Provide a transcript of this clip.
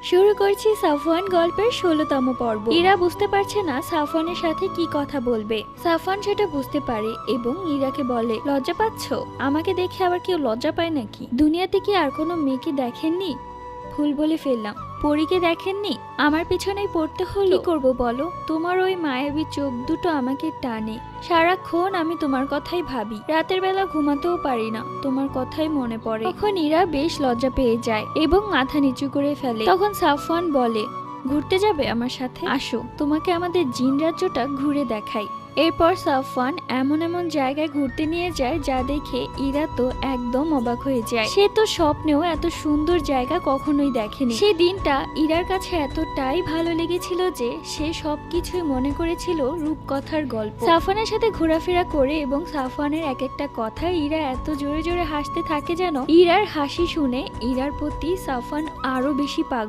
শুরু করছি সাফওয়ান গল্পের ১৬তম পর্ব। ইরা বুঝতে পারছে না সাফওয়ানের সাথে কি কথা বলবে। সাফওয়ান সেটা বুঝতে পারে এবং ইরাকে বলে, লজ্জা পাচ্ছ? আমাকে দেখে আবার কেউ লজ্জা পায় নাকি? দুনিয়াতে কি আর কোনো মেয়েকে দেখেননি? ভুল বলে ফেললাম, পরীকে দেখেননি? আমার পিছনেই পড়তে হলো। কি করবো বলো? তোমার ওই মায়াবী চোখ দুটো আমাকে টানে। সারাক্ষণ আমি তোমার কথাই ভাবি, রাতের বেলা ঘুমাতেও পারি না, তোমার কথাই মনে পড়ে। তখন ইরা বেশ লজ্জা পেয়ে যায় এবং মাথা নিচু করে ফেলে। তখন সাফওয়ান বলে, ঘুরতে যাবে আমার সাথে? আসো, তোমাকে আমাদের জিন রাজ্যটা ঘুরে দেখাই। এরপর সাফওয়ান এমন এমন জায়গায় ঘুরতে নিয়ে যায় যা দেখে ইরা তো একদম অবাক হয়ে যায়। সে তো স্বপ্নেও এত সুন্দর জায়গা কখনোই দেখেনি। সেই দিনটা ইরার কাছে এতটাই ভালো লেগেছিল যে সে সবকিছুই মনে করেছিল রূপকথার গল্প। সাফওয়ানের সাথে ঘোরাফেরা করে এবং সাফওয়ানের এক একটা কথা ইরা এত জোরে জোরে হাসতে থাকে যেন ইরার হাসি শুনে ইরার প্রতি সাফওয়ান আরো বেশি পাগল।